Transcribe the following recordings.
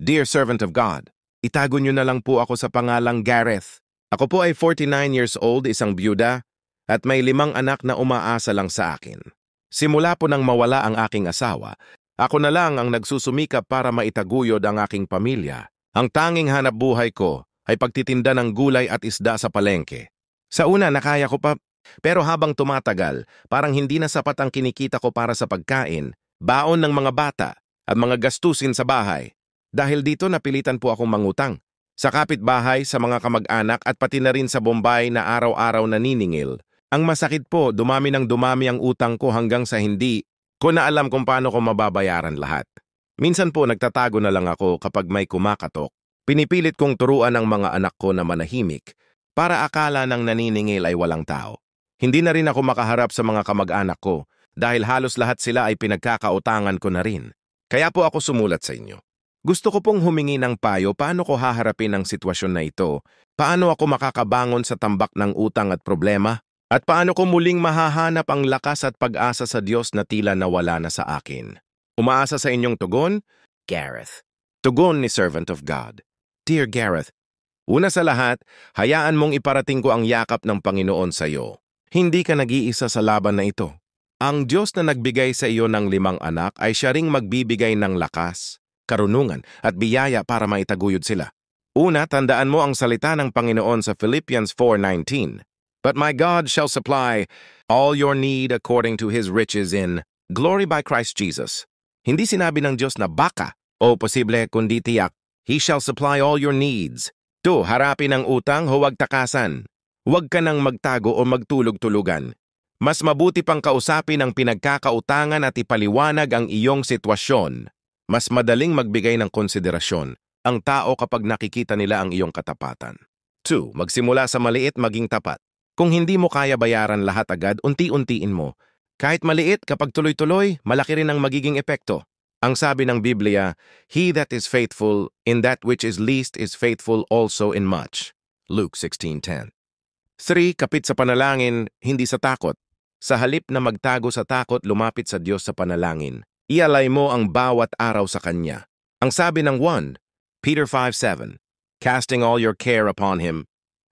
Dear servant of God, itago niyo na lang po ako sa pangalang Gareth. Ako po ay 49 years old, isang byuda, at may 5 anak na umaasa lang sa akin. Simula po nang mawala ang aking asawa, ako na lang ang nagsusumikap para maitaguyod ang aking pamilya. Ang tanging hanap buhay ko ay pagtitinda ng gulay at isda sa palengke. Sa una, nakaya ko pa, pero habang tumatagal, parang hindi na sapat ang kinikita ko para sa pagkain, baon ng mga bata, at mga gastusin sa bahay. Dahil dito napilitan po akong mangutang. Sa kapitbahay, sa mga kamag-anak at pati na rin sa Bombay na araw-araw naniningil. Ang masakit po, dumami ng dumami ang utang ko hanggang sa hindi ko na alam kung paano ko mababayaran lahat. Minsan po nagtatago na lang ako kapag may kumakatok. Pinipilit kong turuan ang mga anak ko na manahimik para akala ng naniningil ay walang tao. Hindi na rin ako makaharap sa mga kamag-anak ko dahil halos lahat sila ay pinagkakautangan ko na rin. Kaya po ako sumulat sa inyo. Gusto ko pong humingi ng payo paano ko haharapin ang sitwasyon na ito, paano ako makakabangon sa tambak ng utang at problema, at paano ko muling mahahanap ang lakas at pag-asa sa Diyos na tila nawala na sa akin. Umaasa sa inyong tugon, Gareth. Tugon ni Servant of God. Dear Gareth, una sa lahat, hayaan mong iparating ko ang yakap ng Panginoon sa iyo. Hindi ka nag-iisa sa laban na ito. Ang Diyos na nagbigay sa iyo ng 5 anak ay siya ring magbibigay ng lakas, karunungan at biyaya para maitaguyod sila. Una, tandaan mo ang salita ng Panginoon sa Philippians 4:19. But my God shall supply all your need according to His riches in glory by Christ Jesus. Hindi sinabi ng Diyos na baka o posible kundi tiyak. He shall supply all your needs. 2. Harapin ang utang, huwag takasan. Huwag ka nang magtago o magtulog-tulugan. Mas mabuti pang kausapin ang pinagkakautangan at ipaliwanag ang iyong sitwasyon. Mas madaling magbigay ng konsiderasyon ang tao kapag nakikita nila ang iyong katapatan. 2. Magsimula sa maliit maging tapat. Kung hindi mo kaya bayaran lahat agad, unti-untiin mo. Kahit maliit, kapag tuloy-tuloy, malaki rin ang magiging epekto. Ang sabi ng Biblia, He that is faithful in that which is least is faithful also in much. Luke 16:10. 3. Kapit sa panalangin, hindi sa takot. Sa halip na magtago sa takot, lumapit sa Diyos sa panalangin. Ialay mo ang bawat araw sa Kanya. Ang sabi ng 1, Peter 5:7, Casting all your care upon Him,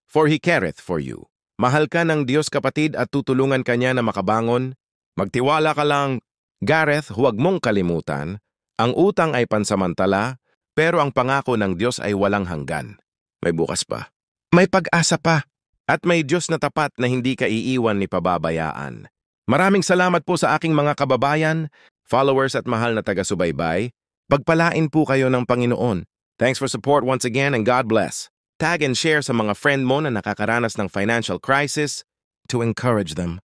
for He careth for you. Mahal ka ng Diyos kapatid at tutulungan ka niya na makabangon. Magtiwala ka lang. Gareth, huwag mong kalimutan, ang utang ay pansamantala, pero ang pangako ng Diyos ay walang hanggan. May bukas pa. May pag-asa pa. At may Diyos na tapat na hindi ka iiwan ni pababayaan. Maraming salamat po sa aking mga kababayan, followers at mahal na taga-subaybay. Pagpalain po kayo ng Panginoon. Thanks for support once again and God bless. Tag and share sa mga friend mo na nakakaranas ng financial crisis to encourage them.